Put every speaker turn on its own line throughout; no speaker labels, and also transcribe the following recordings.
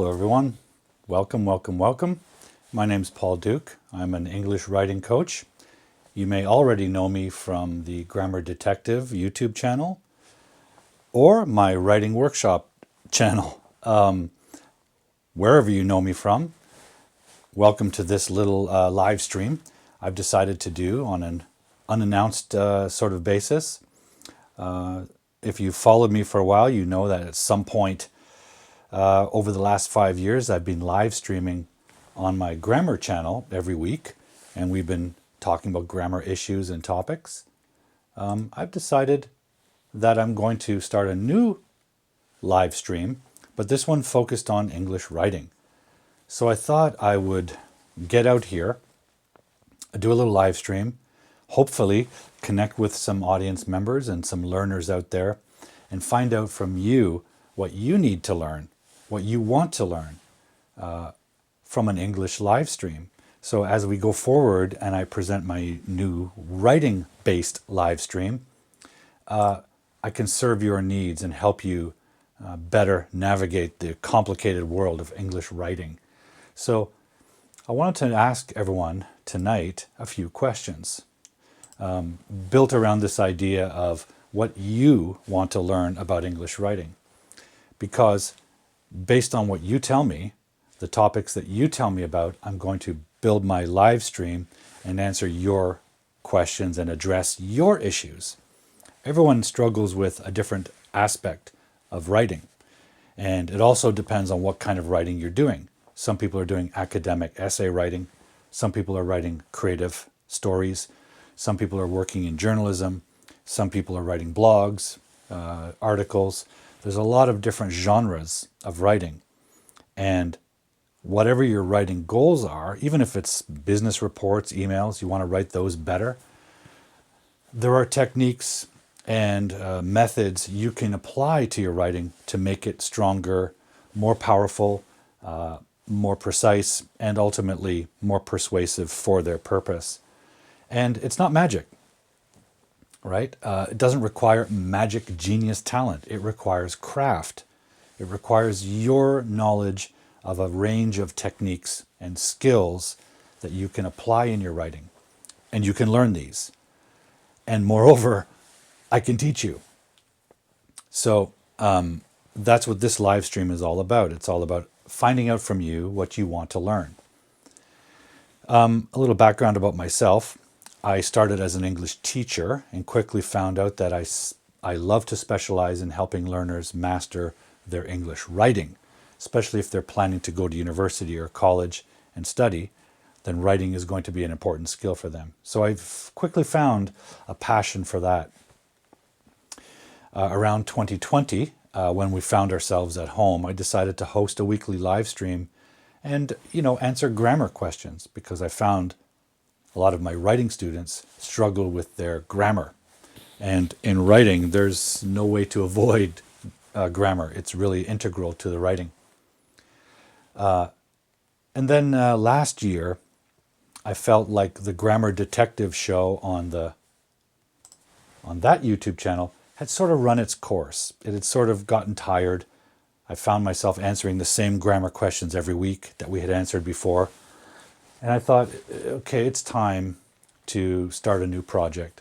Hello everyone, welcome. My name's Paul Duke. I'm an English writing coach. You may already know me from the Grammar Detective YouTube channel or my writing workshop channel. Wherever you know me from, welcome to this little live stream I've decided to do on an unannounced sort of basis. If you've followed me for a while, you know that at some point over the last 5 years, I've been live streaming on my grammar channel every week, and we've been talking about grammar issues and topics. I've decided that I'm going to start a new live stream, but this one focused on English writing. So I thought I would get out here, do a little live stream, hopefully connect with some audience members and some learners out there, and find out from you what you need to learn, what you want to learn from an English live stream. So as we go forward and I present my new writing-based live stream, I can serve your needs and help you better navigate the complicated world of English writing. So I wanted to ask everyone tonight a few questions built around this idea of what you want to learn about English writing. Because based on what you tell me, the topics that you tell me about, I'm going to build my live stream and answer your questions and address your issues. Everyone struggles with a different aspect of writing. And it also depends on what kind of writing you're doing. Some people are doing academic essay writing. Some people are writing creative stories. Some people are working in journalism. Some people are writing blogs, articles. There's a lot of different genres of writing. And whatever your writing goals are, even if it's business reports, emails, you want to write those better, there are techniques and methods you can apply to your writing to make it stronger, more powerful, more precise, and ultimately more persuasive for their purpose. And it's not magic, right? It doesn't require magic genius talent. It requires craft. It requires your knowledge of a range of techniques and skills that you can apply in your writing. And you can learn these. And moreover, I can teach you. So that's what this live stream is all about. It's all about finding out from you what you want to learn. A little background about myself. I started as an English teacher and quickly found out that I love to specialize in helping learners master their English writing, especially if they're planning to go to university or college and study, then writing is going to be an important skill for them. So I've quickly found a passion for that. Around 2020, when we found ourselves at home, I decided to host a weekly live stream and, answer grammar questions because I found a lot of my writing students struggle with their grammar. And in writing, there's no way to avoid grammar. It's really integral to the writing. And then last year, I felt like the Grammar Detective show on that YouTube channel had sort of run its course. It had sort of gotten tired. I found myself answering the same grammar questions every week that we had answered before. And I thought, okay, it's time to start a new project.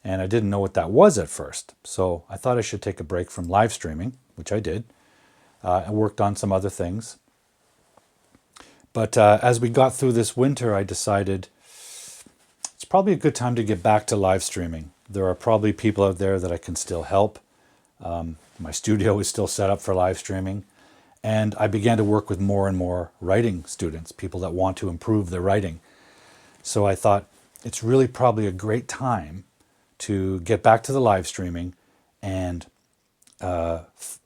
And I didn't know what that was at first. So I thought I should take a break from live streaming, which I did. I worked on some other things. But as we got through this winter, I decided it's probably a good time to get back to live streaming. There are probably people out there that I can still help. My studio is still set up for live streaming. And I began to work with more and more writing students, people that want to improve their writing. So I thought it's really probably a great time to get back to the live streaming and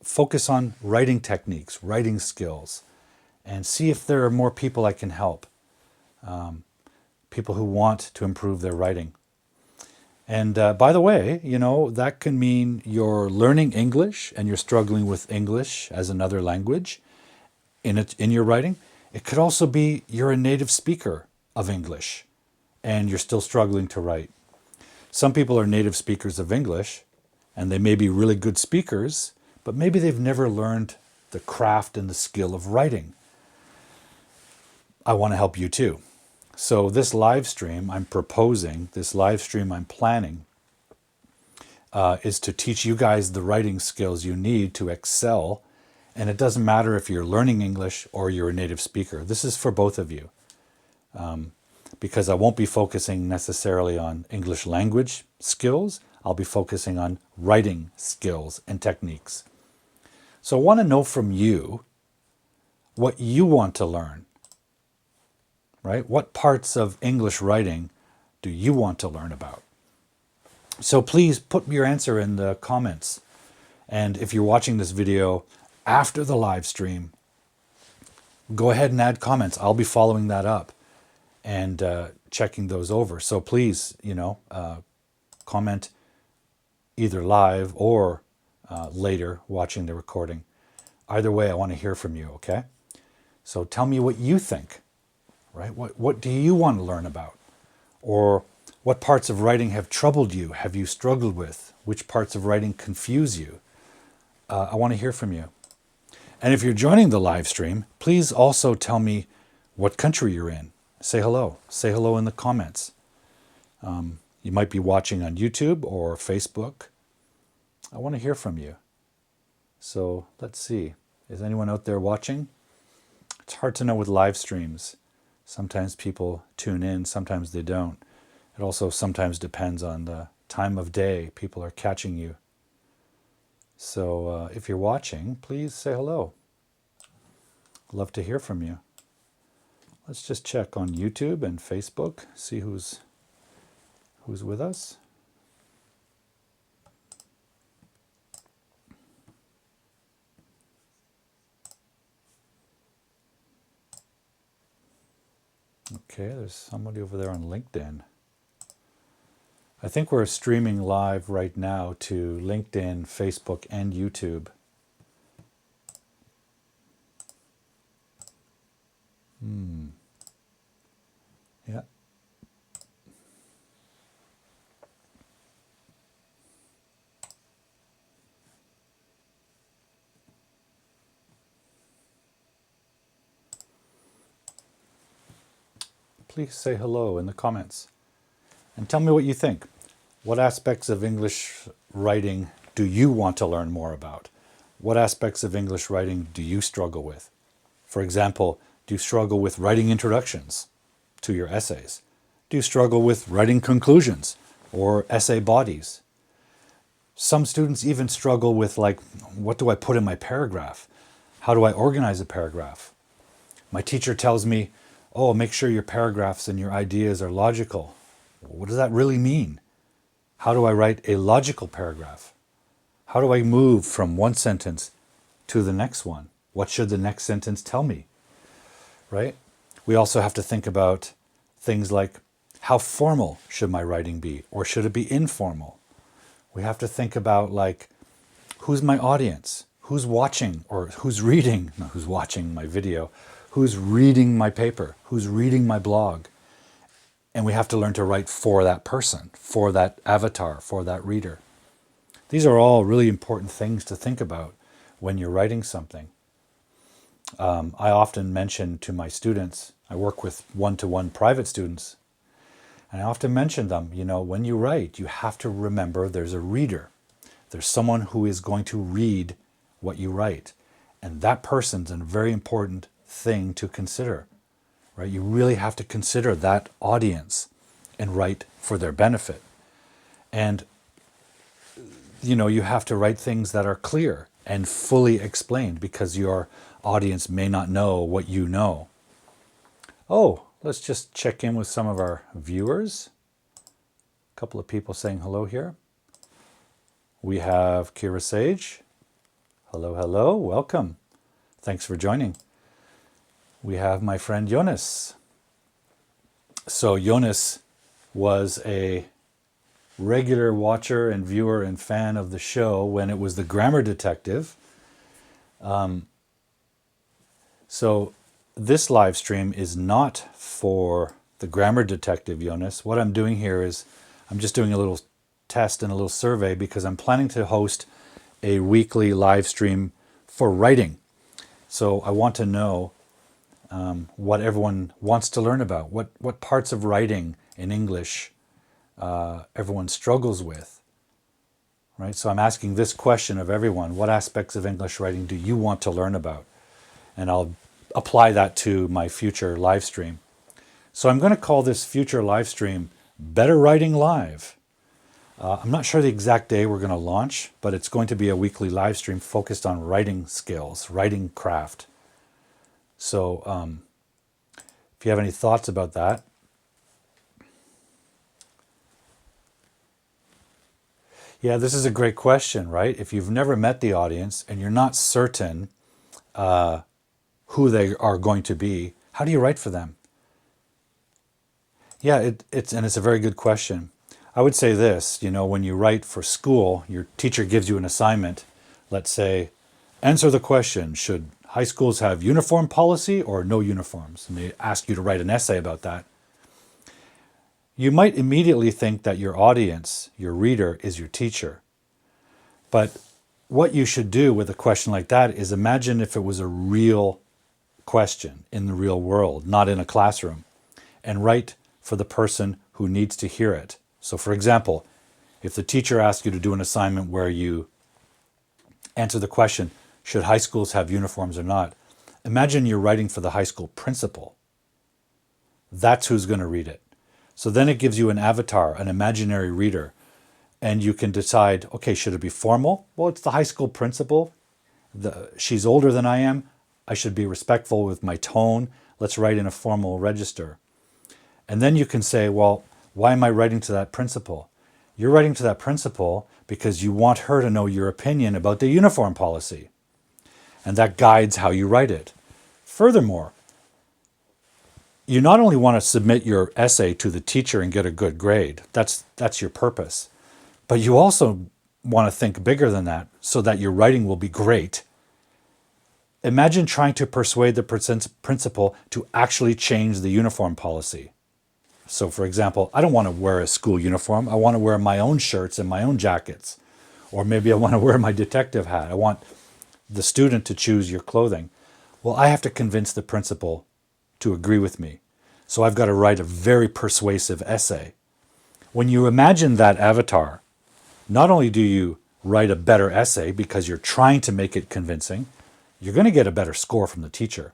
focus on writing techniques, writing skills, and see if there are more people I can help, people who want to improve their writing. And by the way, that can mean you're learning English and you're struggling with English as another language in your writing. It could also be you're a native speaker of English and you're still struggling to write. Some people are native speakers of English and they may be really good speakers, but maybe they've never learned the craft and the skill of writing. I want to help you too. So this live stream I'm proposing, this live stream I'm planning, is to teach you guys the writing skills you need to excel. And it doesn't matter if you're learning English or you're a native speaker. This is for both of you. Because I won't be focusing necessarily on English language skills. I'll be focusing on writing skills and techniques. So I want to know from you what you want to learn, right? What parts of English writing do you want to learn about? So please put your answer in the comments. And if you're watching this video after the live stream, go ahead and add comments. I'll be following that up and checking those over. So please, comment either live or later watching the recording. Either way, I want to hear from you, okay? So tell me what you think, right? What do you want to learn about? Or what parts of writing have troubled you? Have you struggled with? Which parts of writing confuse you? I want to hear from you. And if you're joining the live stream, please also tell me what country you're in. Say hello. Say hello in the comments. You might be watching on YouTube or Facebook. I want to hear from you. So let's see. Is anyone out there watching? It's hard to know with live streams. Sometimes people tune in, sometimes they don't. It also sometimes depends on the time of day people are catching you. So if you're watching, please say hello. Love to hear from you. Let's just check on YouTube and Facebook, see who's with us. Okay, there's somebody over there on LinkedIn. I think we're streaming live right now to LinkedIn, Facebook, and YouTube. Yeah. Please say hello in the comments and tell me what you think. What aspects of English writing do you want to learn more about? What aspects of English writing do you struggle with? For example, do you struggle with writing introductions to your essays? Do you struggle with writing conclusions or essay bodies? Some students even struggle with, like, what do I put in my paragraph? How do I organize a paragraph? My teacher tells me, oh, make sure your paragraphs and your ideas are logical. What does that really mean? How do I write a logical paragraph? How do I move from one sentence to the next one? What should the next sentence tell me? Right? We also have to think about things like, how formal should my writing be? Or should it be informal? We have to think about, like, who's my audience? Who's watching or who's reading? No, who's watching my video? Who's reading my paper? Who's reading my blog? And we have to learn to write for that person, for that avatar, for that reader. These are all really important things to think about when you're writing something. I often mention to my students, I work with one-to-one private students, and I often mention them, when you write, you have to remember there's a reader. There's someone who is going to read what you write. And that person's a very important thing to consider, right? You really have to consider that audience and write for their benefit. And, you have to write things that are clear and fully explained because your audience may not know what you know. Oh, let's just check in with some of our viewers. A couple of people saying hello here. We have Kira Sage. Hello, hello, welcome. Thanks for joining. We have my friend Jonas. So Jonas was a regular watcher and viewer and fan of the show when it was the Grammar Detective. So this live stream is not for the Grammar Detective, Jonas. What I'm doing here is I'm just doing a little test and a little survey because I'm planning to host a weekly live stream for writing. So I want to know what everyone wants to learn about, what parts of writing in English everyone struggles with, right? So I'm asking this question of everyone: what aspects of English writing do you want to learn about? And I'll apply that to my future live stream. So I'm going to call this future live stream Better Writing Live. I'm not sure the exact day we're going to launch, but it's going to be a weekly live stream focused on writing skills, writing craft. So if you have any thoughts about that. Yeah, this is a great question, right? If you've never met the audience and you're not certain who they are going to be, how do you write for them? Yeah, it's a very good question. I would say this, when you write for school, your teacher gives you an assignment. Let's say, answer the question, should high schools have uniform policy or no uniforms? And they ask you to write an essay about that. You might immediately think that your audience, your reader, is your teacher. But what you should do with a question like that is imagine if it was a real question in the real world, not in a classroom, and write for the person who needs to hear it. So for example, if the teacher asks you to do an assignment where you answer the question, should high schools have uniforms or not? Imagine you're writing for the high school principal. That's who's going to read it. So then it gives you an avatar, an imaginary reader, and you can decide, okay, should it be formal? Well, it's the high school principal. She's older than I am. I should be respectful with my tone. Let's write in a formal register. And then you can say, well, why am I writing to that principal? You're writing to that principal because you want her to know your opinion about the uniform policy. And that guides how you write it. Furthermore, you not only want to submit your essay to the teacher and get a good grade, that's your purpose, but you also want to think bigger than that so that your writing will be great. Imagine trying to persuade the principal to actually change the uniform policy. So for example, I don't want to wear a school uniform. I want to wear my own shirts and my own jackets. Or maybe I want to wear my detective hat. I want the student to choose your clothing. Well, I have to convince the principal to agree with me. So I've got to write a very persuasive essay. When you imagine that avatar, not only do you write a better essay because you're trying to make it convincing, you're going to get a better score from the teacher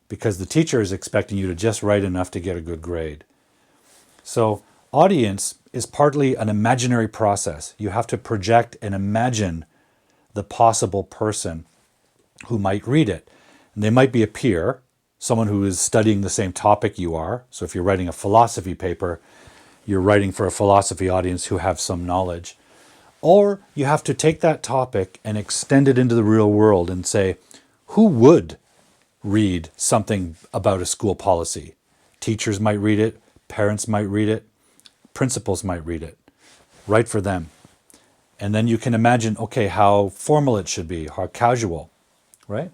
because the teacher is expecting you to just write enough to get a good grade. So audience is partly an imaginary process. You have to project and imagine the possible person who might read it. And they might be a peer, someone who is studying the same topic you are. So if you're writing a philosophy paper, you're writing for a philosophy audience who have some knowledge. Or you have to take that topic and extend it into the real world and say, who would read something about a school policy? Teachers might read it, parents might read it, principals might read it. Write for them. And then you can imagine, okay, how formal it should be, how casual, right?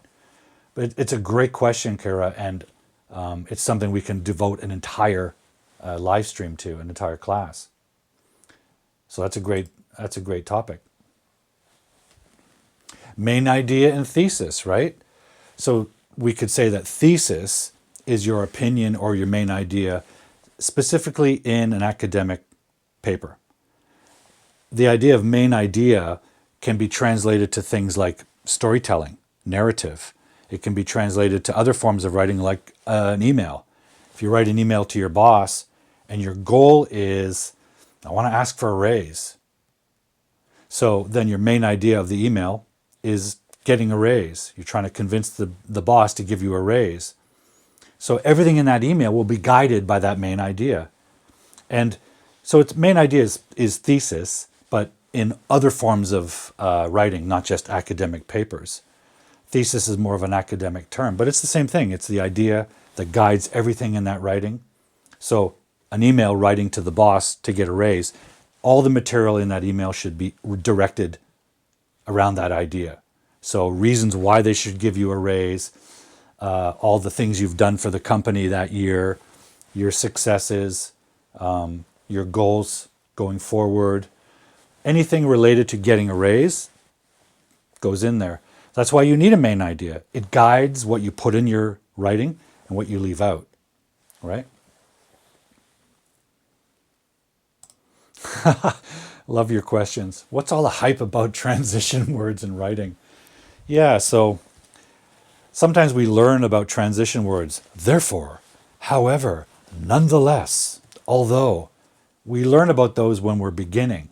But it's a great question, Kara, and it's something we can devote an entire live stream to, an entire class. So that's a great topic. Main idea and thesis, right? So we could say that thesis is your opinion or your main idea, specifically in an academic paper. The idea of main idea can be translated to things like storytelling, narrative. It can be translated to other forms of writing like an email. If you write an email to your boss and your goal is, I want to ask for a raise. So then your main idea of the email is getting a raise. You're trying to convince the boss to give you a raise. So everything in that email will be guided by that main idea. And so its main idea is thesis, but in other forms of writing, not just academic papers. Thesis is more of an academic term, but it's the same thing. It's the idea that guides everything in that writing. So an email writing to the boss to get a raise, all the material in that email should be directed around that idea. So reasons why they should give you a raise, all the things you've done for the company that year, your successes, your goals going forward. Anything related to getting a raise goes in there. That's why you need a main idea. It guides what you put in your writing and what you leave out, right? Love your questions. What's all the hype about transition words in writing? Yeah, so sometimes we learn about transition words. Therefore, however, nonetheless, although, we learn about those when we're beginning.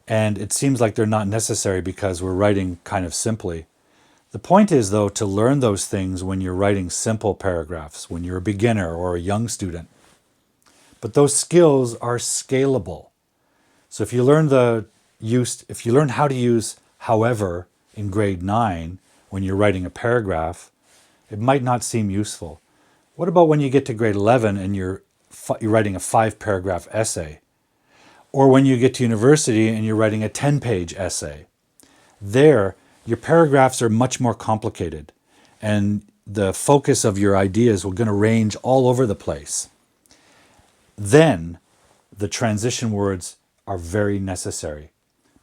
And it seems like they're not necessary because we're writing kind of simply. The point is, though, to learn those things when you're writing simple paragraphs, when you're a beginner or a young student. But those skills are scalable. So if you learn how to use however in grade 9 when you're writing a paragraph, it might not seem useful. What about when you get to grade 11 and you're writing a 5-paragraph essay? Or when you get to university and you're writing a 10-page essay? There, your paragraphs are much more complicated, and the focus of your ideas are going to range all over the place. Then, the transition words are very necessary,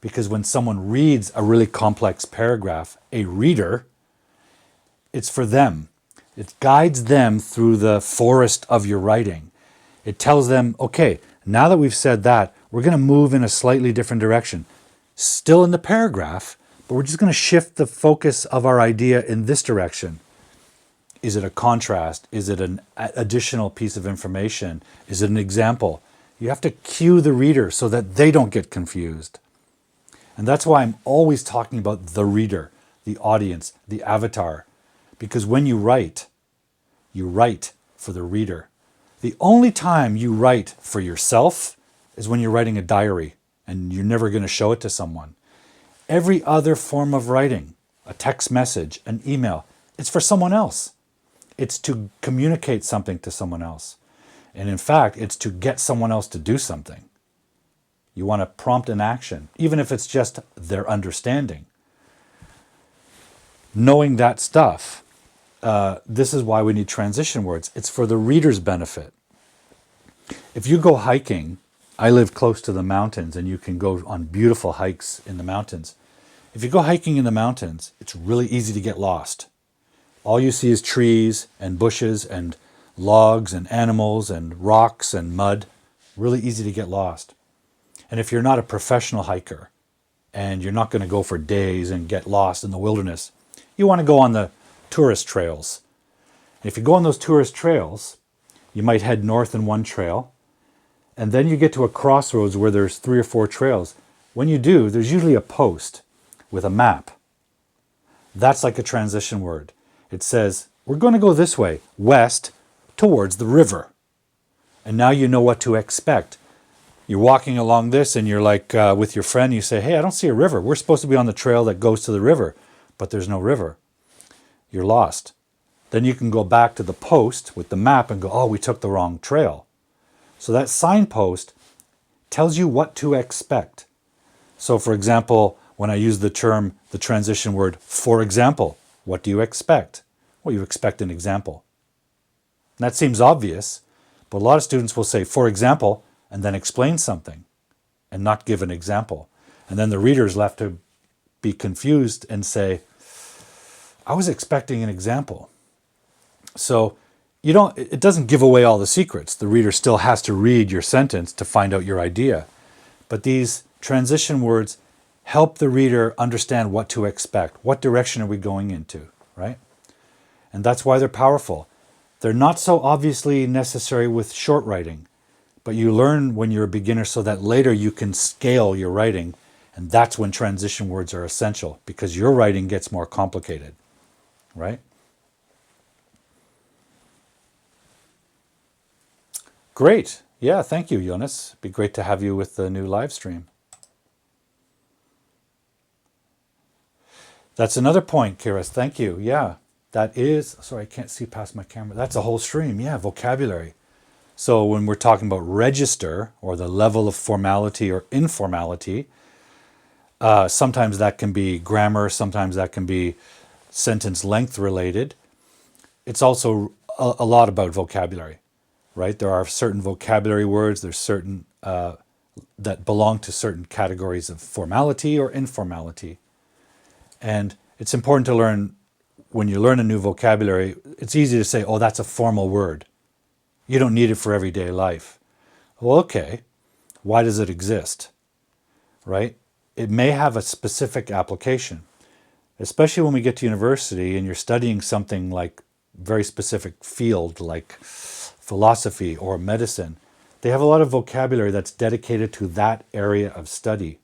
because when someone reads a really complex paragraph, a reader, it's for them. It guides them through the forest of your writing. It tells them, okay, now that we've said that, we're going to move in a slightly different direction. Still in the paragraph, but we're just going to shift the focus of our idea in this direction. Is it a contrast? Is it an additional piece of information? Is it an example? You have to cue the reader so that they don't get confused. And that's why I'm always talking about the reader, the audience, the avatar. Because when you write for the reader. The only time you write for yourself is when you're writing a diary and you're never going to show it to someone. Every other form of writing, a text message, an email, it's for someone else. It's to communicate something to someone else. And in fact, it's to get someone else to do something. You want to prompt an action, even if it's just their understanding. Knowing that stuff, this is why we need transition words. It's for the reader's benefit. If you go hiking, I live close to the mountains, and you can go on beautiful hikes in the mountains. If you go hiking in the mountains, it's really easy to get lost. All you see is trees and bushes and logs and animals and rocks and mud. Really easy to get lost. And if you're not a professional hiker and you're not going to go for days and get lost in the wilderness, you want to go on the tourist trails. And if you go on those tourist trails, you might head north in one trail, and then you get to a crossroads where there's 3 or 4 trails. When you do, there's usually a post with a map. That's like a transition word. It says, we're going to go this way, west, towards the river. And now you know what to expect. You're walking along this and you're like with your friend, you say, hey, I don't see a river. We're supposed to be on the trail that goes to the river, but there's no river. You're lost. Then you can go back to the post with the map and go, oh, we took the wrong trail. So that signpost tells you what to expect. So for example, when I use the transition word, for example, what do you expect? Well, you expect an example. And that seems obvious, but a lot of students will say, for example, and then explain something and not give an example. And then the reader is left to be confused and say, I was expecting an example. So it doesn't give away all the secrets. The reader still has to read your sentence to find out your idea. But these transition words help the reader understand what to expect. What direction are we going into, right? And that's why they're powerful. They're not so obviously necessary with short writing, but you learn when you're a beginner so that later you can scale your writing, and that's when transition words are essential, because your writing gets more complicated, right? Great. Yeah, thank you, Jonas. It'd be great to have you with the new live stream. That's another point, Kiris. Thank you. Yeah, that is, sorry, I can't see past my camera. That's a whole stream. Yeah, vocabulary. So when we're talking about register or the level of formality or informality, sometimes that can be grammar, sometimes that can be sentence length related. It's also a lot about vocabulary, right? There are certain vocabulary words, there's certain that belong to certain categories of formality or informality. And it's important to learn, when you learn a new vocabulary, it's easy to say, oh, that's a formal word. You don't need it for everyday life. Well, okay, why does it exist, right? It may have a specific application, especially when we get to university and you're studying something like very specific field like philosophy or medicine. They have a lot of vocabulary that's dedicated to that area of study,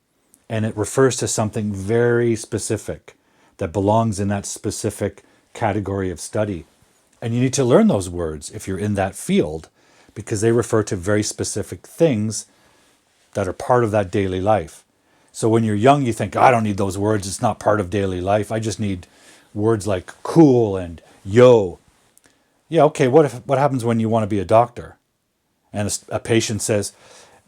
and it refers to something very specific that belongs in that specific category of study. And you need to learn those words if you're in that field, because they refer to very specific things that are part of that daily life. So when you're young, you think, I don't need those words. It's not part of daily life. I just need words like cool and yo. Yeah, okay, what happens when you want to be a doctor? And a patient says,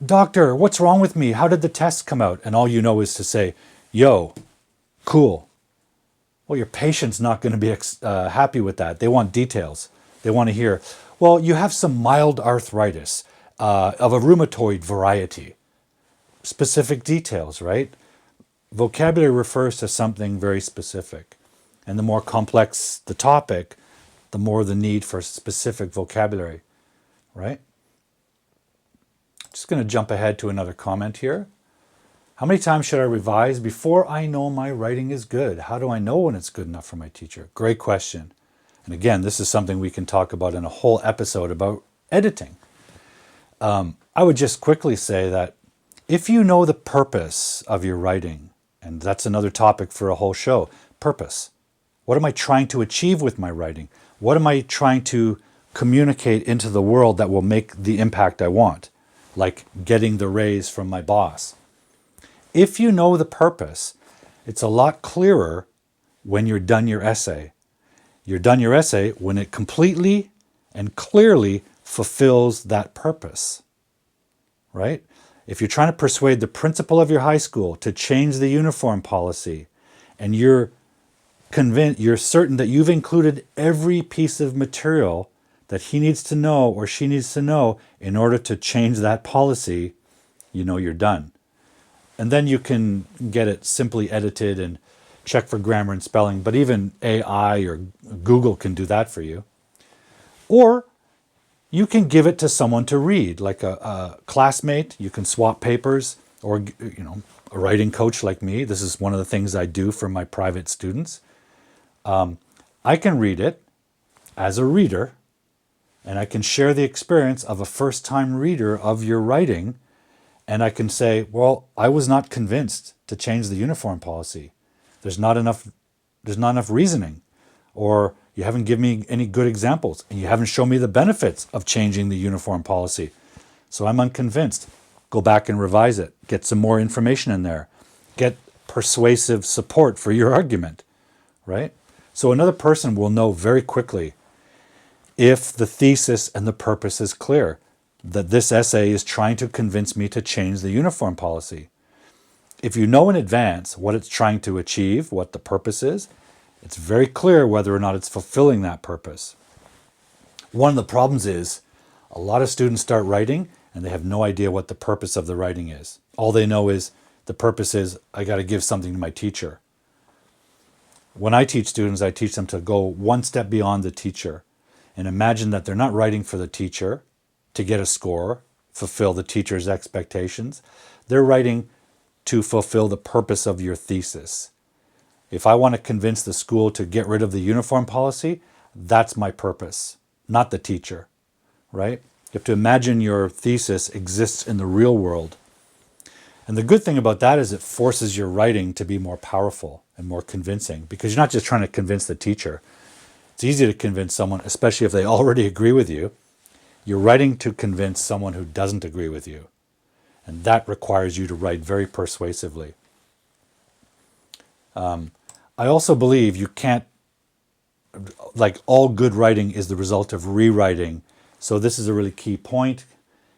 doctor, what's wrong with me? How did the test come out? And all you know is to say, yo, cool. Well, your patient's not going to be happy with that. They want details. They want to hear, well, you have some mild arthritis of a rheumatoid variety. Specific details, right? Vocabulary refers to something very specific. And the more complex the topic, the more the need for specific vocabulary, right? Just going to jump ahead to another comment here. How many times should I revise before I know my writing is good? How do I know when it's good enough for my teacher? Great question. And again, this is something we can talk about in a whole episode about editing. I would just quickly say that if you know the purpose of your writing, and that's another topic for a whole show, purpose. What am I trying to achieve with my writing? What am I trying to communicate into the world that will make the impact I want? Like getting the raise from my boss. If you know the purpose, it's a lot clearer when you're done your essay. You're done your essay when it completely and clearly fulfills that purpose, right? If you're trying to persuade the principal of your high school to change the uniform policy, and you're convinced, you're certain that you've included every piece of material that he needs to know or she needs to know in order to change that policy, you know you're done. And then you can get it simply edited and check for grammar and spelling, but even AI or Google can do that for you. Or you can give it to someone to read, like a classmate. You can swap papers, or a writing coach like me. This is one of the things I do for my private students. I can read it as a reader, and I can share the experience of a first-time reader of your writing, and I can say, well, I was not convinced to change the uniform policy. There's not enough reasoning, or you haven't given me any good examples, and you haven't shown me the benefits of changing the uniform policy. So I'm unconvinced. Go back and revise it. Get some more information in there. Get persuasive support for your argument, right? So another person will know very quickly if the thesis and the purpose is clear, that this essay is trying to convince me to change the uniform policy. If you know in advance what it's trying to achieve, what the purpose is, it's very clear whether or not it's fulfilling that purpose. One of the problems is a lot of students start writing and they have no idea what the purpose of the writing is. All they know is the purpose is, I got to give something to my teacher. When I teach students, I teach them to go one step beyond the teacher and imagine that they're not writing for the teacher to get a score, fulfill the teacher's expectations. They're writing to fulfill the purpose of your thesis. If I want to convince the school to get rid of the uniform policy, that's my purpose, not the teacher, right? You have to imagine your thesis exists in the real world. And the good thing about that is it forces your writing to be more powerful and more convincing, because you're not just trying to convince the teacher. It's easy to convince someone, especially if they already agree with you. You're writing to convince someone who doesn't agree with you. And that requires you to write very persuasively. I also believe you can't, like all good writing is the result of rewriting. So this is a really key point.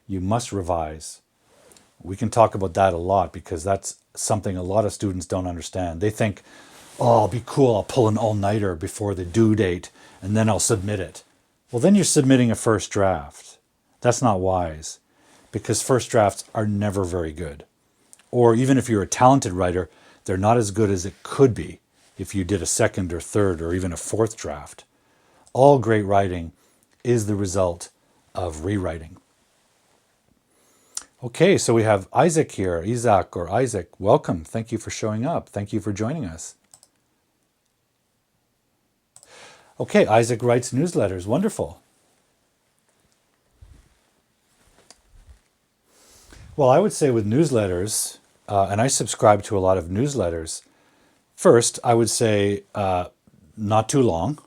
You must revise. We can talk about that a lot because that's something a lot of students don't understand. They think, oh, I'll be cool, I'll pull an all-nighter before the due date and then I'll submit it. Well, then you're submitting a first draft. That's not wise, because first drafts are never very good. Or even if you're a talented writer, they're not as good as it could be if you did a second or third or even a fourth draft. All great writing is the result of rewriting. Okay, so we have Isaac here, Isaac or Isaac. Welcome. Thank you for showing up. Thank you for joining us. Okay, Isaac writes newsletters. Wonderful. Well, I would say with newsletters, and I subscribe to a lot of newsletters, first, I would say not too long.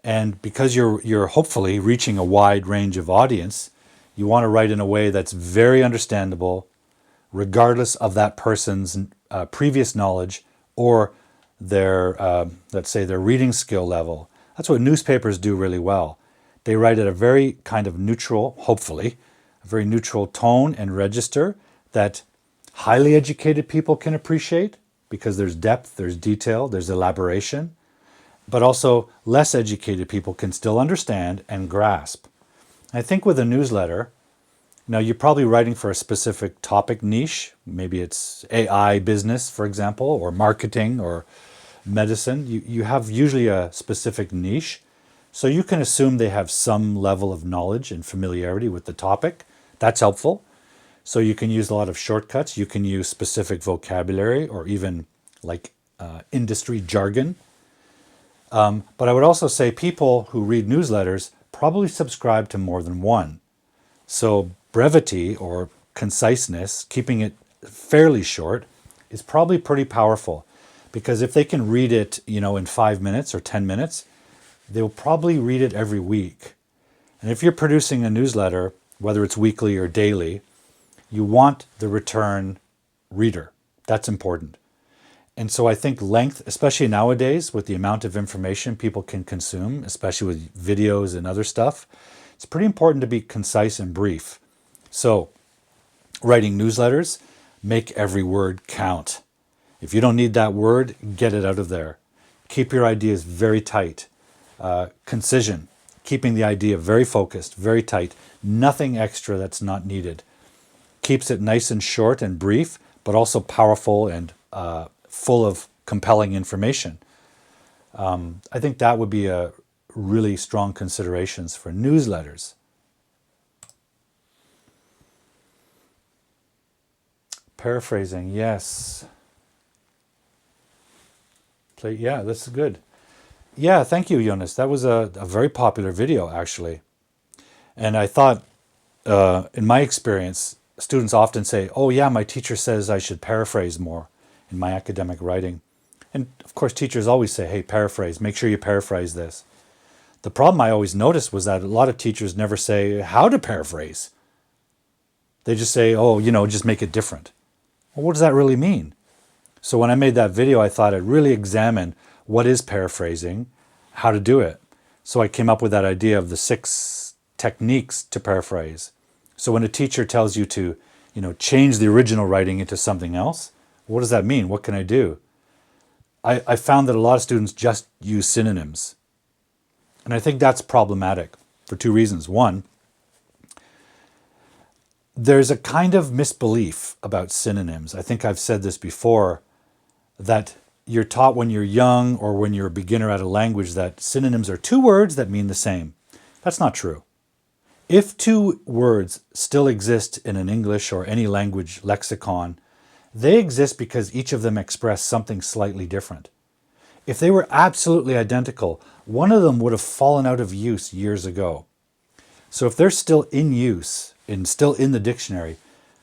And because you're hopefully reaching a wide range of audience, you want to write in a way that's very understandable, regardless of that person's previous knowledge or their, let's say, their reading skill level. That's what newspapers do really well. They write at a very kind of neutral, hopefully, a very neutral tone and register that highly educated people can appreciate because there's depth, there's detail, there's elaboration. But also less educated people can still understand and grasp. I think with a newsletter, now you're probably writing for a specific topic niche. Maybe it's AI business, for example, or marketing or medicine. You have usually a specific niche. So you can assume they have some level of knowledge and familiarity with the topic. That's helpful. So you can use a lot of shortcuts. You can use specific vocabulary or even like industry jargon. But I would also say people who read newsletters probably subscribe to more than one. So brevity or conciseness, keeping it fairly short, is probably pretty powerful. Because if they can read it, in 5 minutes or 10 minutes, they'll probably read it every week. And if you're producing a newsletter, whether it's weekly or daily, you want the return reader. That's important. And so I think length, especially nowadays with the amount of information people can consume, especially with videos and other stuff, it's pretty important to be concise and brief. So writing newsletters, make every word count. If you don't need that word, get it out of there. Keep your ideas very tight. Concision, keeping the idea very focused, very tight. Nothing extra that's not needed. Keeps it nice and short and brief, but also powerful and full of compelling information. I think that would be a really strong considerations for newsletters. Paraphrasing, yes. Yeah, that's good. Yeah, thank you, Jonas. That was a very popular video, actually. And I thought, in my experience, students often say, oh yeah, my teacher says I should paraphrase more in my academic writing. And of course, teachers always say, hey, paraphrase, make sure you paraphrase this. The problem I always noticed was that a lot of teachers never say how to paraphrase. They just say, oh, just make it different. Well, what does that really mean? So when I made that video, I thought I'd really examine what is paraphrasing, how to do it. So I came up with that idea of the 6 techniques to paraphrase. So when a teacher tells you to, change the original writing into something else, what does that mean? What can I do? I found that a lot of students just use synonyms. And I think that's problematic for 2 reasons. One, there's a kind of misbelief about synonyms. I think I've said this before, that you're taught when you're young or when you're a beginner at a language that synonyms are 2 words that mean the same. That's not true. If 2 words still exist in an English or any language lexicon, they exist because each of them express something slightly different. If they were absolutely identical, one of them would have fallen out of use years ago. So if they're still in use and still in the dictionary,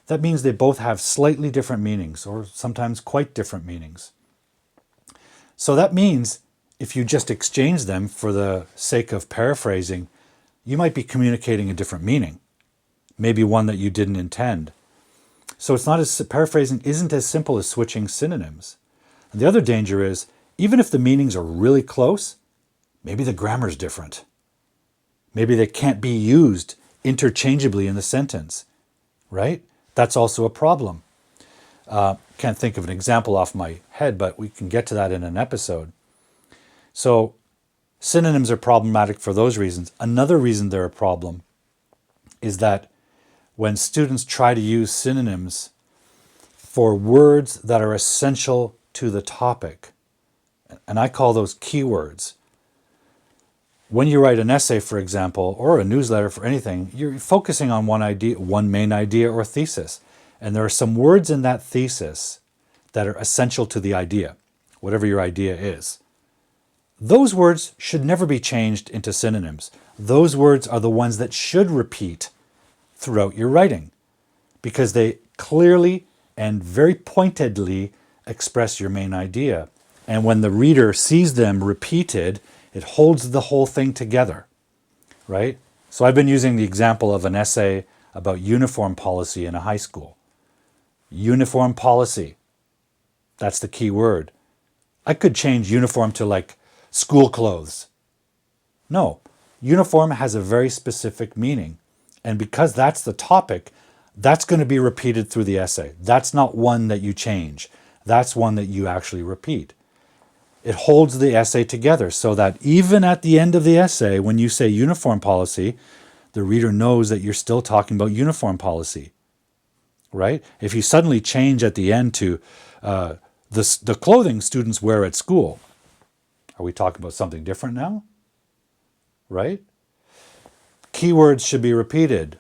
that means they both have slightly different meanings, or sometimes quite different meanings. So that means if you just exchange them for the sake of paraphrasing, you might be communicating a different meaning, maybe one that you didn't intend. So paraphrasing isn't as simple as switching synonyms. And the other danger is, even if the meanings are really close, maybe the grammar's different. Maybe they can't be used interchangeably in the sentence, right? That's also a problem. Can't think of an example off my head, but we can get to that in an episode. So synonyms are problematic for those reasons. Another reason they're a problem is that when students try to use synonyms for words that are essential to the topic, And I call those keywords. When you write an essay, for example, or a newsletter for anything, you're focusing on one idea, one main idea or thesis. And there are some words in that thesis that are essential to the idea, whatever your idea is. Those words should never be changed into synonyms. Those words are the ones that should repeat throughout your writing because they clearly and very pointedly express your main idea. And when the reader sees them repeated, it holds the whole thing together, right? So I've been using the example of an essay about uniform policy in a high school. Uniform policy. That's the key word. I could change uniform to like school clothes. No, uniform has a very specific meaning. And because that's the topic, that's going to be repeated through the essay. That's not one that you change. That's one that you actually repeat. It holds the essay together so that even at the end of the essay, when you say uniform policy, the reader knows that you're still talking about uniform policy, right? If you suddenly change at the end to the clothing students wear at school, are we talking about something different now? Right? Keywords should be repeated.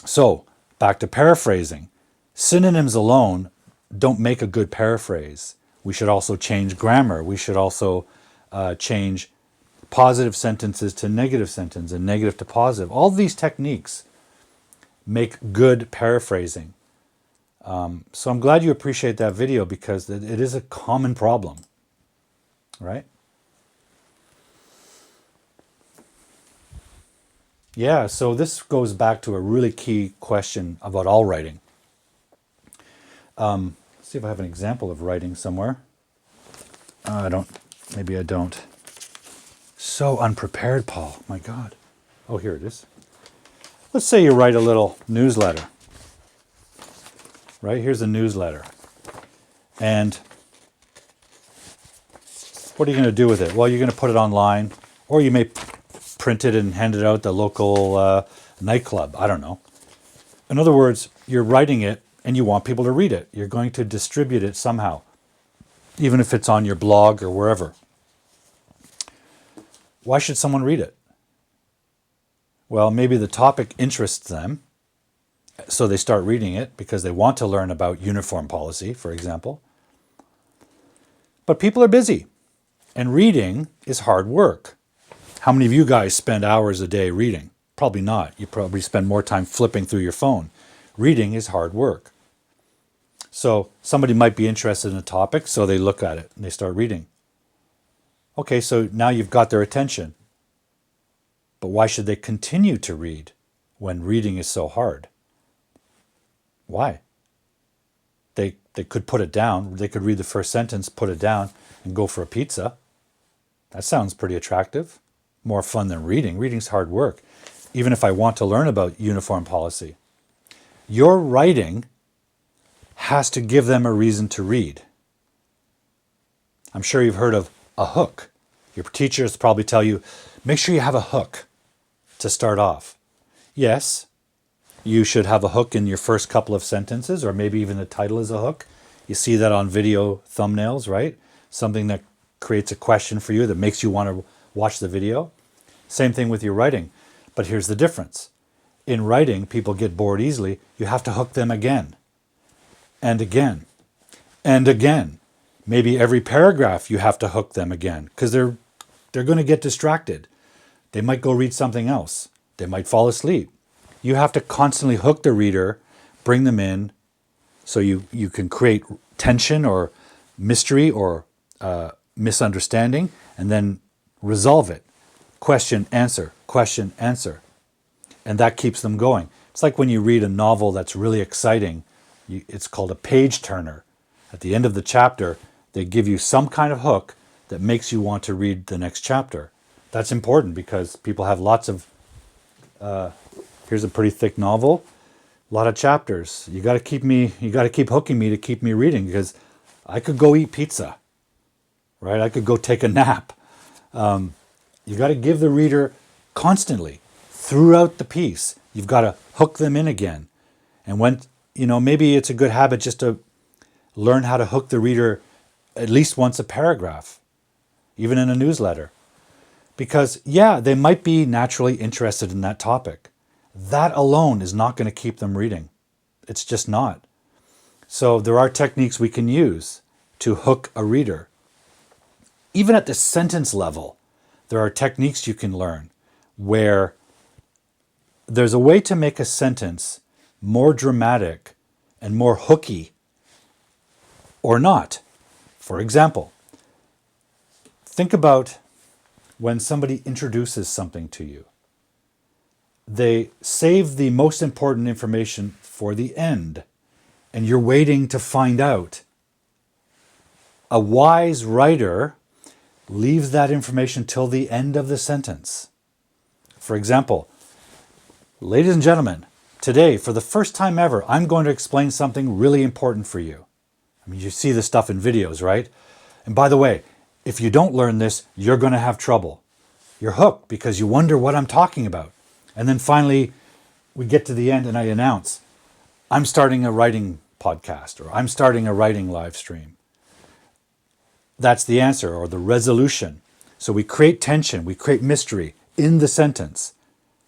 So, back to paraphrasing. Synonyms alone don't make a good paraphrase. We should also change grammar. We should also change positive sentences to negative sentence and negative to positive. All these techniques make good paraphrasing. So I'm glad you appreciate that video because it is a common problem, right? Yeah, so this goes back to a really key question about all writing. Let's see if I have an example of writing somewhere. Maybe I don't. So unprepared, Paul. My God. Oh, here it is. Let's say you write a little newsletter. Right? Here's a newsletter. And what are you going to do with it? Well, you're going to put it online, or you may print it and hand it out at the local nightclub. I don't know. In other words, you're writing it and you want people to read it. You're going to distribute it somehow, even if it's on your blog or wherever. Why should someone read it? Well, maybe the topic interests them, so they start reading it because they want to learn about uniform policy, for example. But people are busy, and reading is hard work. How many of you guys spend hours a day reading? Probably not. You probably spend more time flipping through your phone. Reading is hard work. So somebody might be interested in a topic, so they look at it and they start reading. Okay, so now you've got their attention. But why should they continue to read when reading is so hard? Why? They could put it down. They could read the first sentence, put it down, and go for a pizza. That sounds pretty attractive. More fun than reading. Reading's hard work, even if I want to learn about uniform policy. Your writing has to give them a reason to read. I'm sure you've heard of a hook. Your teachers probably tell you, make sure you have a hook to start off. Yes, you should have a hook in your first couple of sentences, or maybe even the title is a hook. You see that on video thumbnails, right? Something that creates a question for you that makes you want to watch the video. Same thing with your writing. But here's the difference. In writing, people get bored easily. You have to hook them again and again and again. Maybe every paragraph you have to hook them again because they're going to get distracted. They might go read something else. They might fall asleep. You have to constantly hook the reader, bring them in, so you can create tension or mystery or misunderstanding, and then resolve it. Question, answer, question, answer. And that keeps them going. It's like when you read a novel that's really exciting, it's called a page turner. At the end of the chapter, they give you some kind of hook that makes you want to read the next chapter. That's important because people have lots of, here's a pretty thick novel, a lot of chapters. You got to keep hooking me to keep me reading because I could go eat pizza, right? I could go take a nap. You got to give the reader constantly throughout the piece. You've got to hook them in again. And when, maybe it's a good habit just to learn how to hook the reader at least once a paragraph. even in a newsletter. Because, yeah, they might be naturally interested in that topic. That alone is not going to keep them reading. It's just not. So there are techniques we can use to hook a reader. Even at the sentence level, there are techniques you can learn where there's a way to make a sentence more dramatic and more hooky or not. For example, think about when somebody introduces something to you. They save the most important information for the end, and you're waiting to find out. A wise writer leaves that information till the end of the sentence. For example, ladies and gentlemen, today, for the first time ever, I'm going to explain something really important for you. I mean, you see this stuff in videos, right? And by the way, if you don't learn this, you're going to have trouble. You're hooked because you wonder what I'm talking about. And then finally, we get to the end and I announce, I'm starting a writing podcast, or I'm starting a writing live stream. That's the answer, or the resolution. So we create tension, we create mystery in the sentence,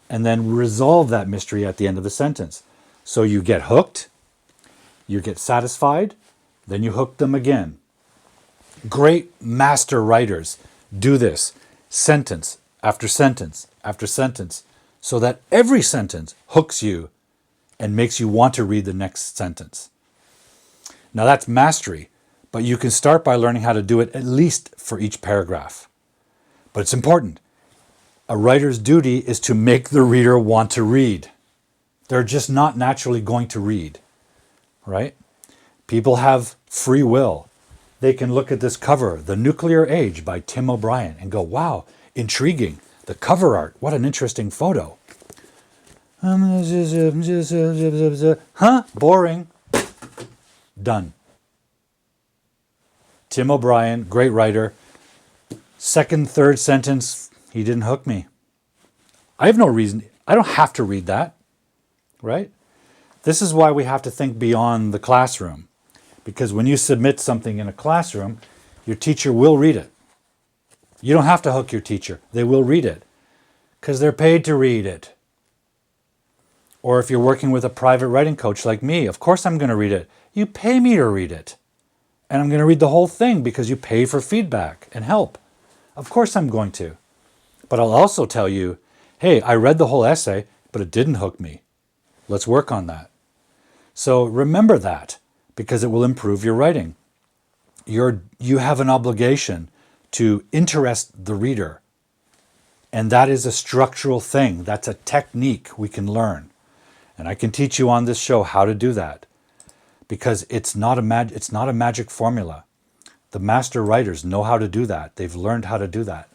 and then resolve that mystery at the end of the sentence. So you get hooked, you get satisfied, then you hook them again. Great master writers do this sentence after sentence after sentence, so that every sentence hooks you and makes you want to read the next sentence. Now that's mastery, but you can start by learning how to do it at least for each paragraph. But it's important. A writer's duty is to make the reader want to read. They're just not naturally going to read, right? People have free will. They can look at this cover, The Nuclear Age by Tim O'Brien, and go, wow, intriguing. The cover art, what an interesting photo. Huh? Boring. Done. Tim O'Brien, great writer. Second, third sentence, he didn't hook me. I have no reason. I don't have to read that, right? This is why we have to think beyond the classroom. Because when you submit something in a classroom, your teacher will read it. You don't have to hook your teacher. They will read it because they're paid to read it. Or if you're working with a private writing coach like me, of course I'm going to read it. You pay me to read it. And I'm going to read the whole thing because you pay for feedback and help. Of course I'm going to. But I'll also tell you, hey, I read the whole essay, but it didn't hook me. Let's work on that. So remember that because it will improve your writing. You have an obligation to interest the reader. And that is a structural thing. That's a technique we can learn. And I can teach you on this show how to do that. Because it's not a magic formula. The master writers know how to do that. They've learned how to do that.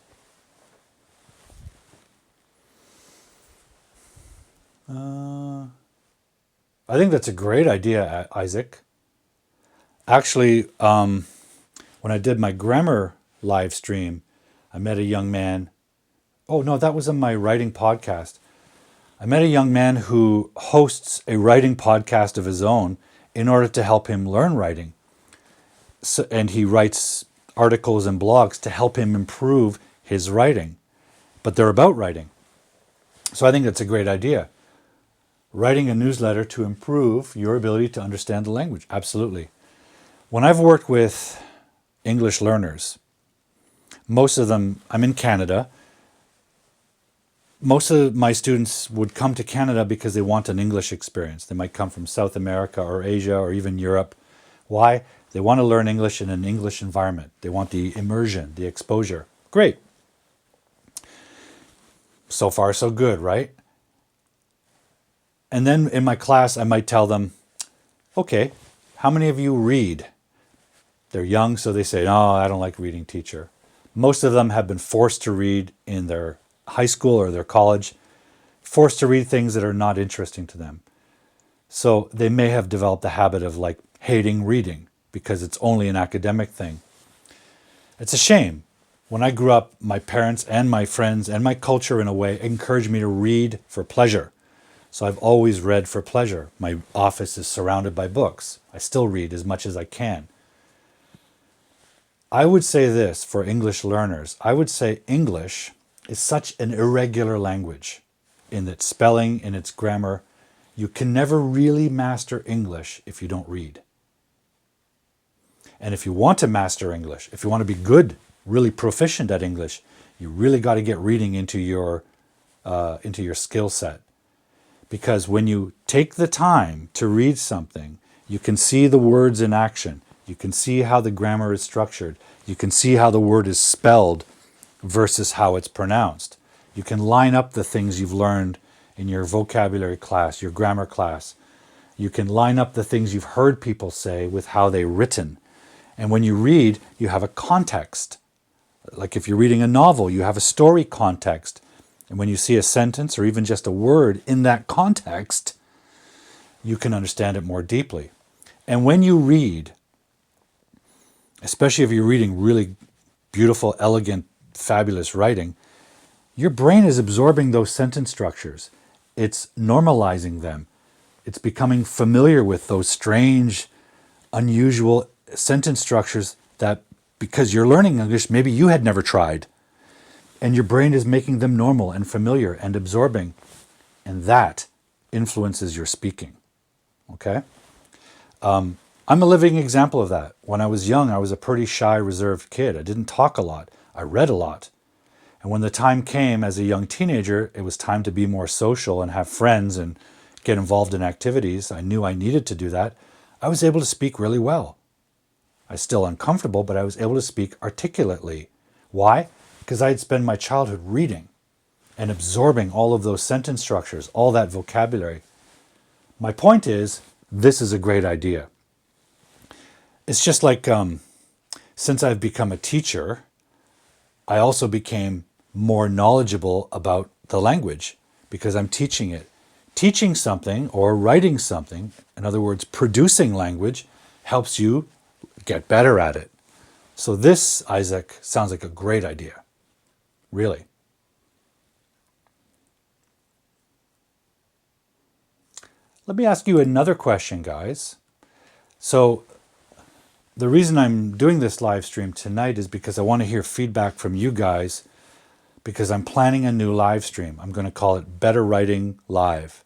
I think that's a great idea, Isaac. Actually, when I did my grammar live stream, I met a young man. Oh, no, that was on my writing podcast. I met a young man who hosts a writing podcast of his own in order to help him learn writing. So, and he writes articles and blogs to help him improve his writing. But they're about writing. So I think that's a great idea. Writing a newsletter to improve your ability to understand the language. Absolutely. When I've worked with English learners, most of them, I'm in Canada, most of my students would come to Canada because they want an English experience. They might come from South America or Asia or even Europe. Why? They want to learn English in an English environment. They want the immersion, the exposure. Great. So far, so good, right? And then in my class, I might tell them, okay, how many of you read? They're young, so they say, no, I don't like reading, teacher. Most of them have been forced to read in their high school or their college, forced to read things that are not interesting to them. So they may have developed the habit of like hating reading because it's only an academic thing. It's a shame. When I grew up, my parents and my friends and my culture in a way encouraged me to read for pleasure. So I've always read for pleasure. My office is surrounded by books. I still read as much as I can. I would say this for English learners. I would say English is such an irregular language in its spelling, in its grammar. You can never really master English if you don't read. And if you want to master English, if you want to be good, really proficient at English, you really got to get reading into your skill set. Because when you take the time to read something, you can see the words in action. You can see how the grammar is structured. You can see how the word is spelled versus how it's pronounced. You can line up the things you've learned in your vocabulary class, your grammar class. You can line up the things you've heard people say with how they're written. And when you read, you have a context. Like if you're reading a novel, you have a story context. And when you see a sentence or even just a word in that context, you can understand it more deeply. And when you read, especially if you're reading really beautiful, elegant, fabulous writing, your brain is absorbing those sentence structures. It's normalizing them. It's becoming familiar with those strange, unusual sentence structures that, because you're learning English, maybe you had never tried. And your brain is making them normal and familiar and absorbing. And that influences your speaking. Okay? I'm a living example of that. When I was young, I was a pretty shy, reserved kid. I didn't talk a lot. I read a lot. And when the time came as a young teenager, it was time to be more social and have friends and get involved in activities. I knew I needed to do that. I was able to speak really well. I was still uncomfortable, but I was able to speak articulately. Why? Because I had spent my childhood reading and absorbing all of those sentence structures, all that vocabulary. My point is, this is a great idea. It's just like since I've become a teacher, I also became more knowledgeable about the language because I'm teaching it. Teaching something or writing something, in other words, producing language, helps you get better at it. So this, Isaac, sounds like a great idea. Really. Let me ask you another question, guys. So the reason I'm doing this live stream tonight is because I want to hear feedback from you guys because I'm planning a new live stream. I'm going to call it Better Writing Live.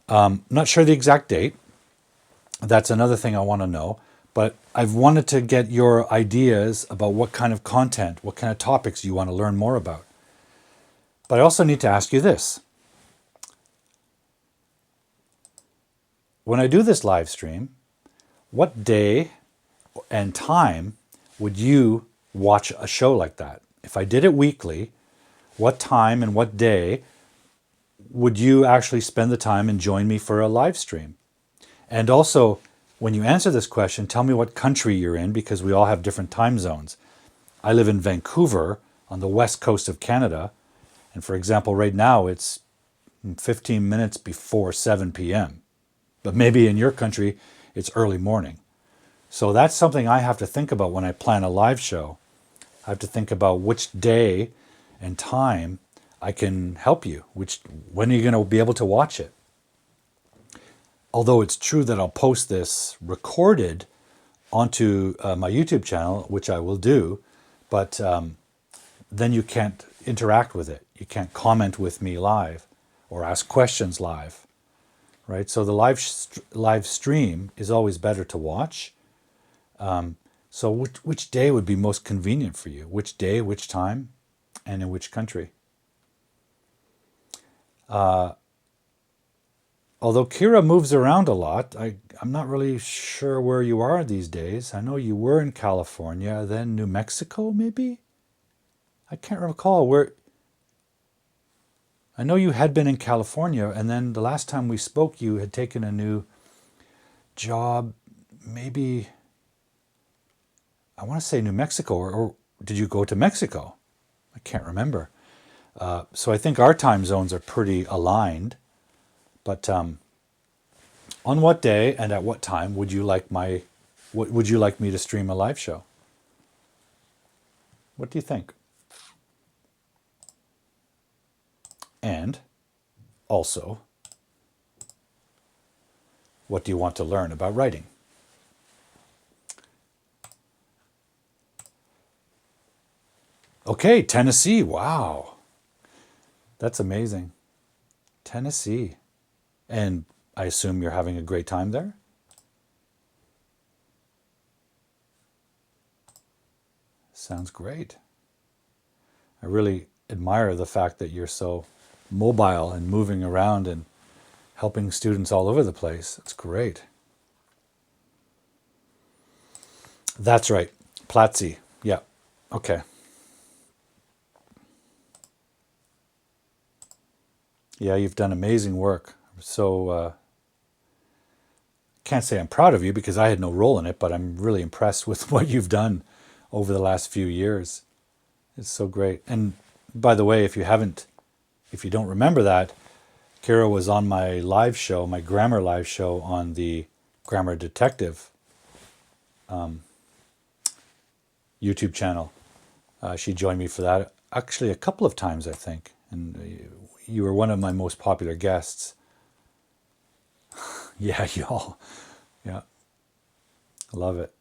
Not sure the exact date. That's another thing I want to know. But I've wanted to get your ideas about what kind of content, what kind of topics you want to learn more about. But I also need to ask you this. When I do this live stream, what day and time would you watch a show like that? If I did it weekly, what time and what day would you actually spend the time and join me for a live stream? And also, when you answer this question, tell me what country you're in because we all have different time zones. I live in Vancouver on the west coast of Canada. And for example, right now it's 15 minutes before 7 p.m. But maybe in your country, it's early morning. So that's something I have to think about when I plan a live show. I have to think about which day and time I can help you. When are you going to be able to watch it? Although it's true that I'll post this recorded onto my YouTube channel, which I will do, but then you can't interact with it. You can't comment with me live or ask questions live, right? So the live stream is always better to watch. So which day would be most convenient for you? Which day, which time, and in which country? Although Kira moves around a lot, I'm not really sure where you are these days. I know you were in California, then New Mexico, maybe? I can't recall where. I know you had been in California, and then the last time we spoke, you had taken a new job, maybe, I want to say New Mexico, or did you go to Mexico? I can't remember. So I think our time zones are pretty aligned. But on what day and at what time would you like me to stream a live show? What do you think? And also, what do you want to learn about writing? Okay, Tennessee. Wow. That's amazing. Tennessee. And I assume you're having a great time there? Sounds great. I really admire the fact that you're so mobile and moving around and helping students all over the place. It's great. That's right. Platzi. Yeah. Okay. Yeah, you've done amazing work. So, can't say I'm proud of you because I had no role in it, but I'm really impressed with what you've done over the last few years. It's so great. And by the way, if you don't remember that, Kira was on my live show, my grammar live show on the Grammar Detective YouTube channel. She joined me for that actually a couple of times, I think. And you were one of my most popular guests. Yeah, y'all. Yeah, I love it.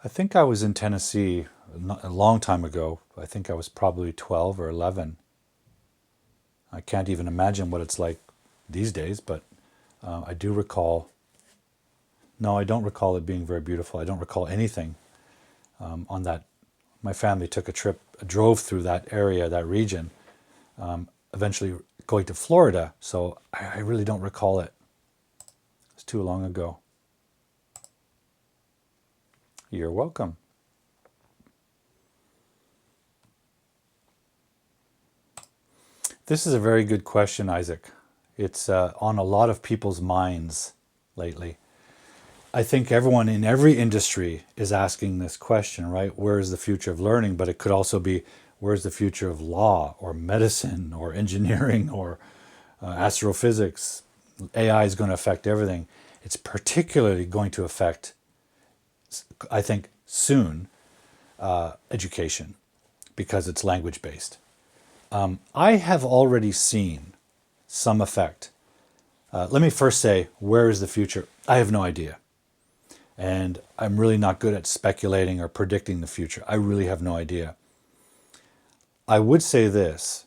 I think I was in Tennessee a long time ago. I think I was probably 12 or 11. I can't even imagine what it's like these days, but I do recall. No, I don't recall it being very beautiful. I don't recall anything on that. My family took a trip, drove through that area, that region, eventually going to Florida. So I really don't recall it. It's too long ago. You're welcome. This is a very good question, Isaac. It's on a lot of people's minds lately. I think everyone in every industry is asking this question, right? Where is the future of learning? But it could also be, where's the future of law or medicine or engineering or astrophysics? AI is going to affect everything. It's particularly going to affect, I think, soon, education because it's language based. I have already seen some effect. Let me first say, where is the future? I have no idea. And I'm really not good at speculating or predicting the future. I really have no idea. I would say this: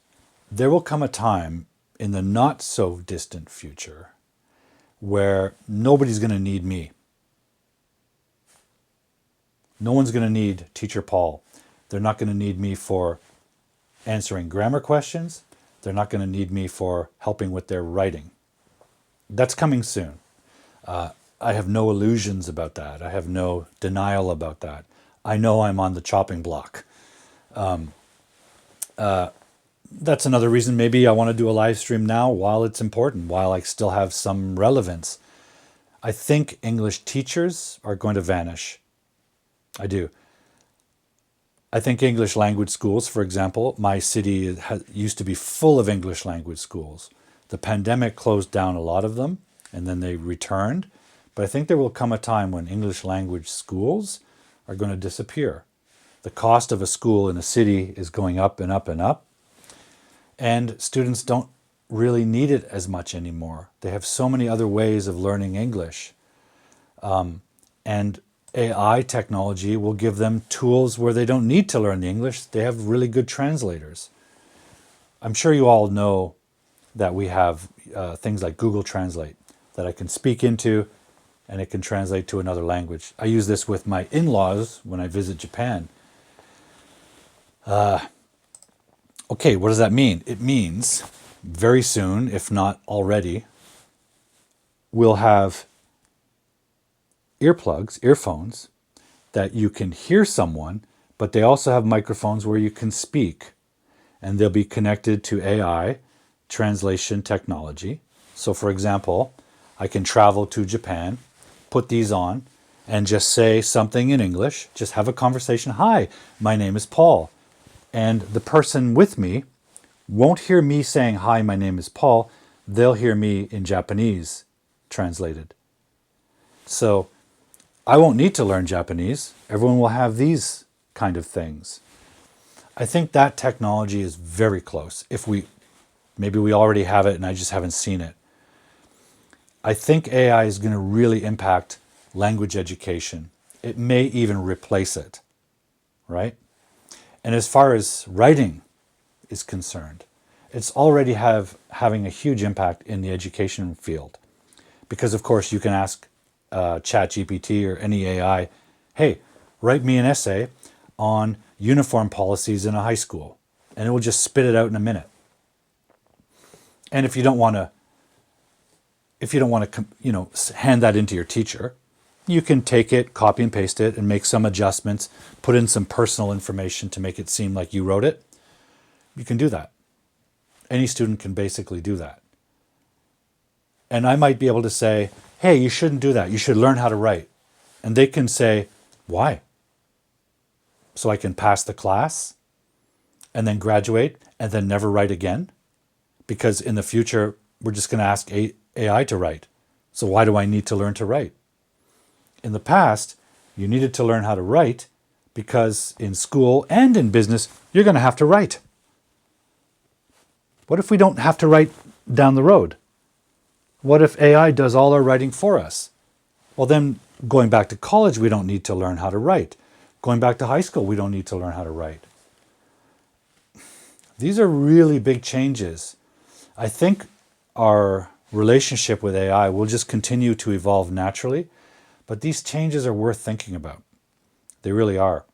there will come a time in the not so distant future where nobody's going to need me. No one's going to need Teacher Paul. They're not going to need me for answering grammar questions. They're not going to need me for helping with their writing. That's coming soon. I have no illusions about that. I have no denial about that. I know I'm on the chopping block. That's another reason maybe I want to do a live stream now while it's important, while I still have some relevance. I think English teachers are going to vanish. I do. I think English language schools, for example, my city used to be full of English language schools. The pandemic closed down a lot of them, and then they returned. But I think there will come a time when English language schools are going to disappear. The cost of a school in a city is going up and up and up, and students don't really need it as much anymore. They have so many other ways of learning English. And AI technology will give them tools where they don't need to learn the English. They have really good translators. I'm sure you all know that we have things like Google Translate that I can speak into and it can translate to another language. I use this with my in-laws when I visit Japan. Okay, what does that mean? It means very soon, if not already, we'll have earphones, that you can hear someone, but they also have microphones where you can speak. And they'll be connected to AI translation technology. So for example, I can travel to Japan, put these on, and just say something in English, just have a conversation. Hi, my name is Paul. And the person with me won't hear me saying, hi, my name is Paul. They'll hear me in Japanese translated. So I won't need to learn Japanese. Everyone will have these kind of things. I think that technology is very close. Maybe we already have it and I just haven't seen it. I think AI is going to really impact language education. It may even replace it, right? And as far as writing is concerned, it's already having a huge impact in the education field. Because, of course, you can ask ChatGPT or any AI, hey, write me an essay on uniform policies in a high school. And it will just spit it out in a minute. And if you don't want to, hand that into your teacher, you can take it, copy and paste it, and make some adjustments, put in some personal information to make it seem like you wrote it. You can do that. Any student can basically do that. And I might be able to say, hey, you shouldn't do that. You should learn how to write. And they can say, why? So I can pass the class and then graduate and then never write again? Because in the future, we're just going to ask AI to write. So why do I need to learn to write? In the past, you needed to learn how to write because in school and in business, you're going to have to write. What if we don't have to write down the road? What if AI does all our writing for us? Well, then going back to college, we don't need to learn how to write. Going back to high school, we don't need to learn how to write. These are really big changes. I think our relationship with AI will just continue to evolve naturally, but these changes are worth thinking about. They really are.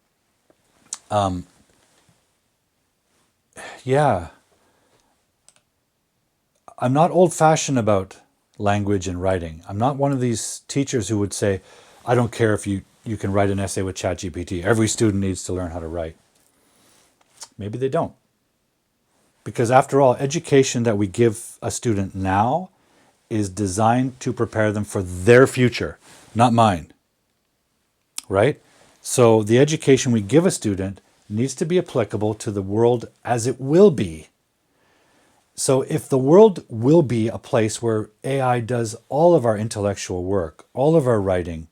Yeah. I'm not old-fashioned about language and writing. I'm not one of these teachers who would say, I don't care if you can write an essay with ChatGPT. Every student needs to learn how to write. Maybe they don't. Because after all, education that we give a student now is designed to prepare them for their future, not mine. Right? So the education we give a student needs to be applicable to the world as it will be. So if the world will be a place where AI does all of our intellectual work, all of our writing,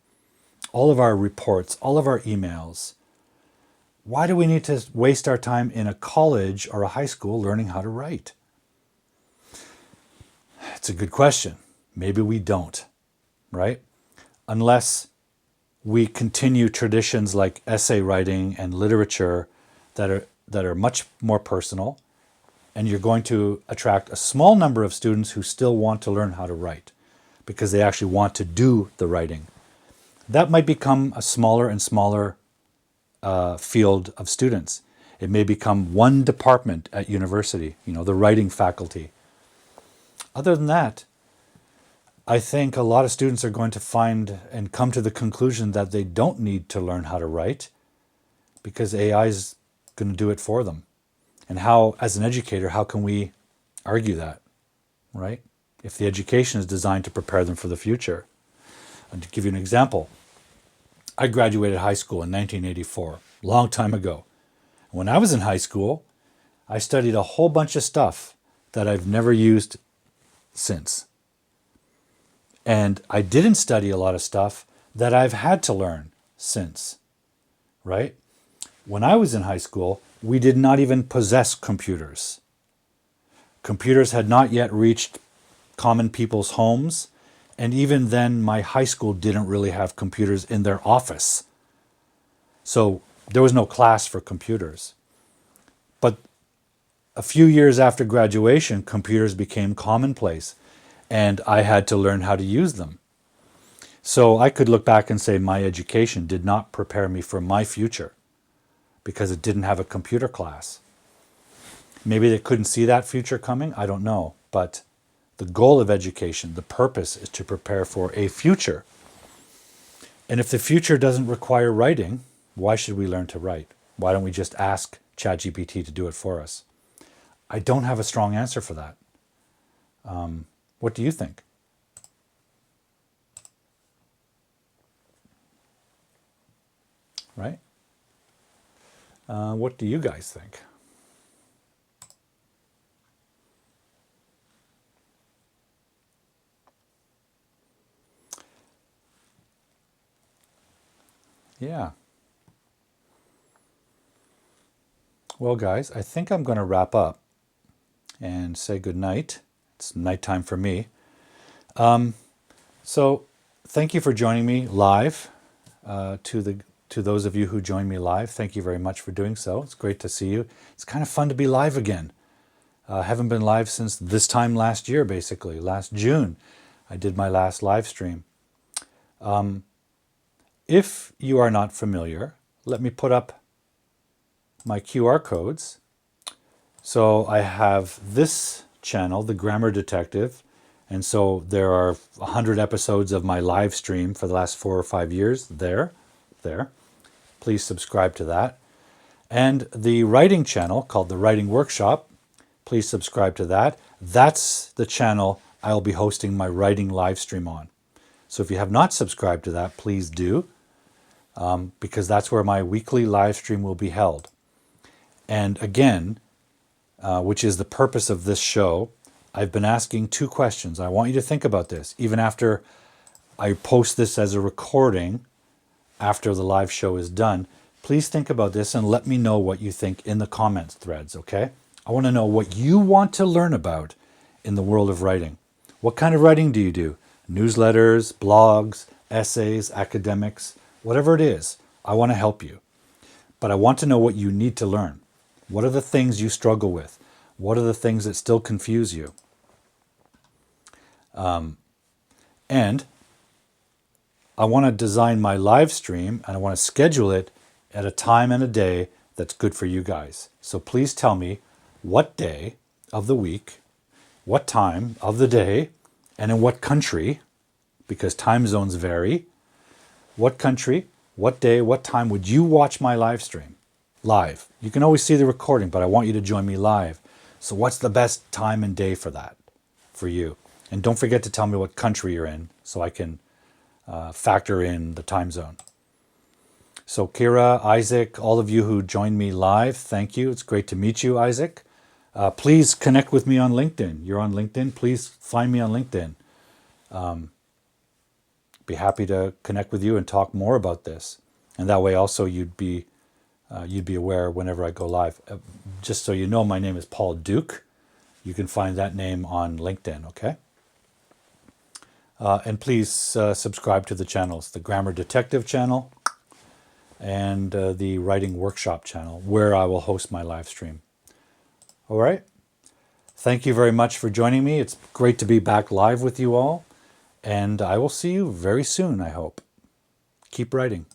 all of our reports, all of our emails, why do we need to waste our time in a college or a high school learning how to write? It's a good question. Maybe we don't, right? Unless we continue traditions like essay writing and literature that are much more personal, and you're going to attract a small number of students who still want to learn how to write because they actually want to do the writing. That might become a smaller and smaller field of students. It may become one department at university, the writing faculty. Other than that, I think a lot of students are going to find and come to the conclusion that they don't need to learn how to write because AI is going to do it for them. And how, as an educator, how can we argue that, right? If the education is designed to prepare them for the future. And to give you an example, I graduated high school in 1984, a long time ago. When I was in high school, I studied a whole bunch of stuff that I've never used since. And I didn't study a lot of stuff that I've had to learn since, right? When I was in high school, we did not even possess computers. Computers had not yet reached common people's homes, and even then, my high school didn't really have computers in their office. So there was no class for computers. But a few years after graduation, computers became commonplace, and I had to learn how to use them. So I could look back and say my education did not prepare me for my future because it didn't have a computer class. Maybe they couldn't see that future coming, I don't know. But the goal of education, the purpose, is to prepare for a future. And if the future doesn't require writing, why should we learn to write? Why don't we just ask ChatGPT to do it for us? I don't have a strong answer for that. What do you think? Right? What do you guys think? Yeah. Well, guys, I think I'm going to wrap up and say good night. It's nighttime for me. So thank you for joining me live. To those of you who join me live, thank you very much for doing so. It's great to see you. It's kind of fun to be live again. I haven't been live since this time last year, basically. Last June, I did my last live stream. If you are not familiar, let me put up my QR codes. So I have this channel, The Grammar Detective, and so there are 100 episodes of my live stream for the last 4 or 5 years there. Please subscribe to that. And the writing channel called The Writing Workshop, please subscribe to that. That's the channel I'll be hosting my writing live stream on. So if you have not subscribed to that, please do, because that's where my weekly live stream will be held. And again, which is the purpose of this show, I've been asking 2 questions. I want you to think about this, even after I post this as a recording, after the live show is done. Please think about this and let me know what you think in the comments threads, okay? I want to know what you want to learn about in the world of writing. What kind of writing do you do? Newsletters, blogs, essays, academics, whatever it is. I want to help you. But I want to know what you need to learn. What are the things you struggle with? What are the things that still confuse you? And I want to design my live stream and I want to schedule it at a time and a day that's good for you guys. So please tell me what day of the week, what time of the day, and in what country, because time zones vary. What country, what day, what time would you watch my live stream? Live. You can always see the recording, but I want you to join me live. So what's the best time and day for that, for you? And don't forget to tell me what country you're in so I can factor in the time zone. So Kira, Isaac, all of you who joined me live, thank you. It's great to meet you, Isaac. Please connect with me on LinkedIn. You're on LinkedIn. Please find me on LinkedIn. Be happy to connect with you and talk more about this. And that way also you'd be aware whenever I go live. Just so you know, my name is Paul Duke. You can find that name on LinkedIn, okay? And please subscribe to the channels, the Grammar Detective channel and the Writing Workshop channel, where I will host my live stream. All right? Thank you very much for joining me. It's great to be back live with you all. And I will see you very soon, I hope. Keep writing.